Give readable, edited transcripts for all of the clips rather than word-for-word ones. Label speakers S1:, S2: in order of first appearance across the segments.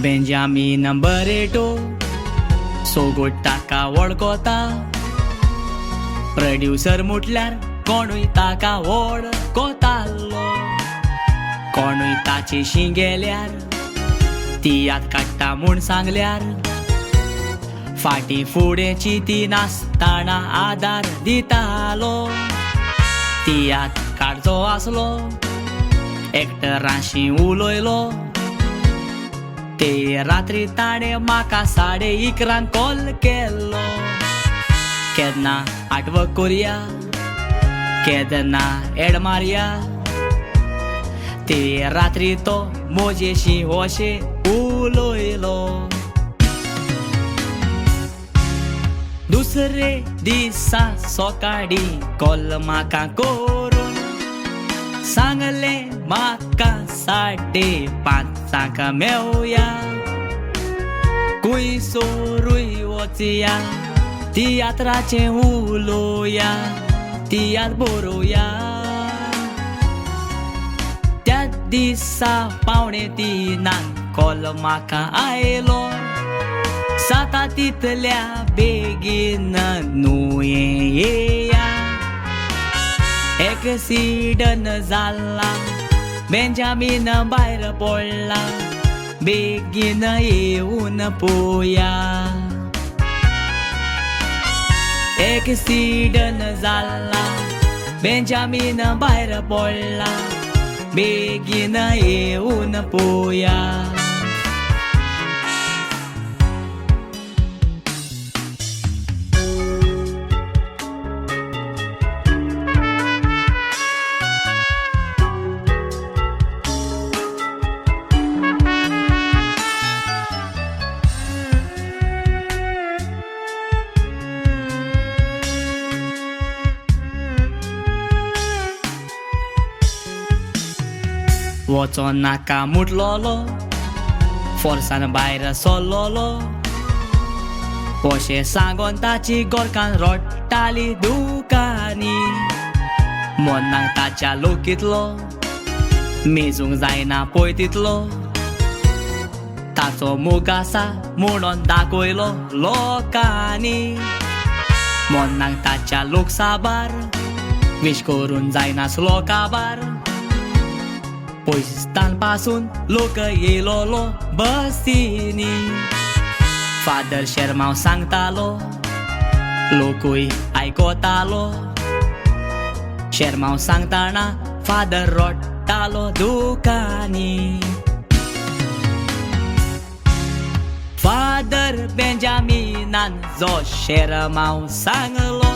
S1: Benjamin Barreto सोगोट ताका वळखता, producer म्हटल्यार कोणूय ताका वळखतालो. कोणूय ताची शिंगेल्यार तियात काडटा म्हूण सांगल्यार फाटीं फुडें चिती नासतना आदार दितालो. तियात काडचो आसलो एक्टरांशी उलयलो. ते रात्री ताणें म्हाका 11:30 कॉल केल्लो. केन्ना आठवो करया, केन्ना एड मारया. ते रात्री तो म्हजेशी अशें उलयलो. दुसरे दिसा सकाळी कॉल म्हाका करून सांगले म्हाका 5:30 मेवया. खुंयसरूय वचया, तियात्राचें उलोवया, तियात्र बरोवया. त्या दिसा 2:45 कॉल म्हाका आयलो. साता तितल्या बेगीन नुयें येया. एक्सिडंट जाला, बेंजामीन भायर पडला, बेगीन येवन पळोवया. एक्सिडंट जाला, बेंजामीन भायर पडला, बेगीन येवन पळोवया. वचो नाका म्हटलोलो, फोर्सान भायर सरलोलो. अशें सांगोन ताची गोरकान रडटाली दुकानी. मनाक ताच्या लोकीतलो, मेजूंक जायना पळय तितलो. ताचो मोग आसा म्हणून दाखयलो लोकांनी. मनाक ताच्या लोक साबार, विश करून जायनासलो काबार. पयस्तान पासून लोक येयलोलो बसीनी. फादर शर्माव सांगतालो, लोकूय आयकोतालो. शर्माव सांगताना फादर रडटालो दुकानी. फादर बेंजामीनान जो शर्माव सांगलो,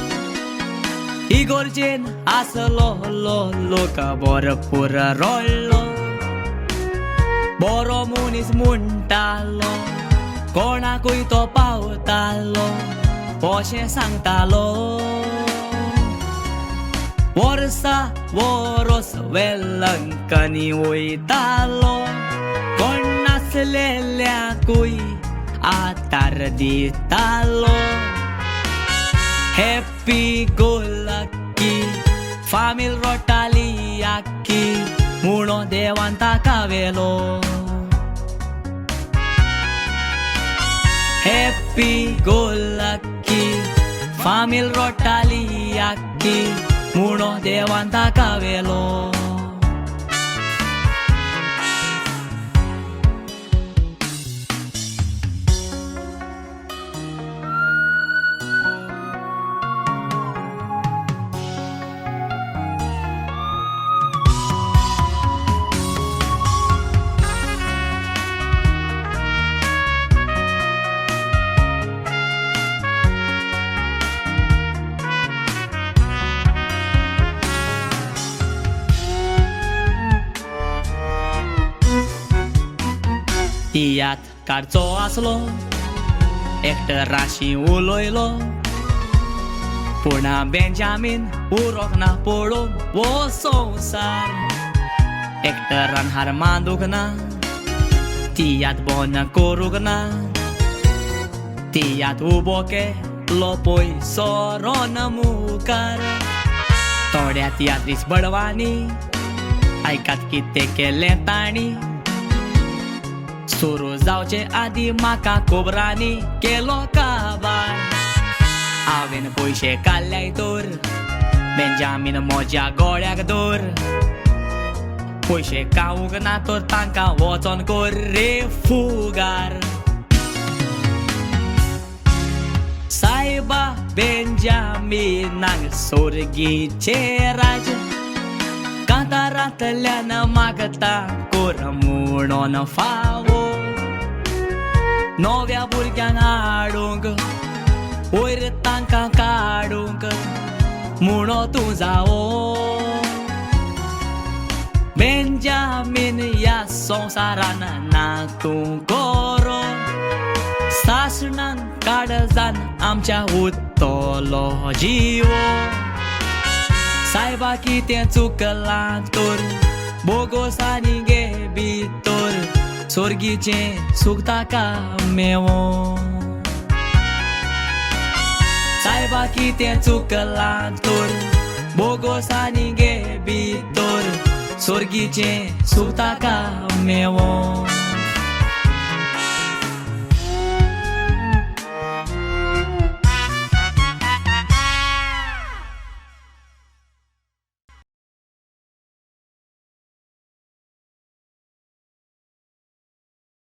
S1: इगोर्जेन आसलो लोक भरपूर रडलो. बरो मनीस म्हणटालो, कोणाकूय तो पावतालो, अशें सांगतालो. वर्सा वरोस वेलंकनी वयतालो, कोण नासलेल्याकूय आदार दितालो. हॅप्पी गो लकी फामील रडटाली आख्खी, म्हणून देवान ताका व्हेलो. हॅप्पी गो लकी फामील रडटाली आख्खी, म्हणून देवान ताका व्हेलो. तियात काडचो आसलो, एक्टरांशी उलयलो. पूण बेंजामीन उरोंक ना पळोवन वो संवसार. एक्टरान हार मांदूंक ना, तियात बोन करूंक ना. तियात उबो केलो पळय सोरोन मुखार. थोड्या तियात्रीस बडवांनी आयकात कितें केलें ताणी. सुरू जावचे आदी म्हाका कोबरांनी केलो काबार हांवेन पयशे काडल्याय तर बेंजामीन म्हज्या गोळ्याक दोर पयशे कावूंक ना तर तांकां वचोन कोर रे फुगार सायबा बेंजामिनाक सोर्गीचे राज कांतारांतल्यान मागता कोर म्हणून फावो नव्या भुरग्यांक हाडूंक वयर तांकां काडूंक म्हणून तूं जावो बेंजामीन ह्या संवसारान ना तूं गोरो सासणान काळजान आमच्या उत्तलो जिवो सायबा कितें चुकलां तर बोगोसांनी गे भितर सोर्गीचें सूख ताका मेवो सायबा कितें चुकलां तर बोगोसांनी गे भितर सोर्गीचें सूख ताका मेवो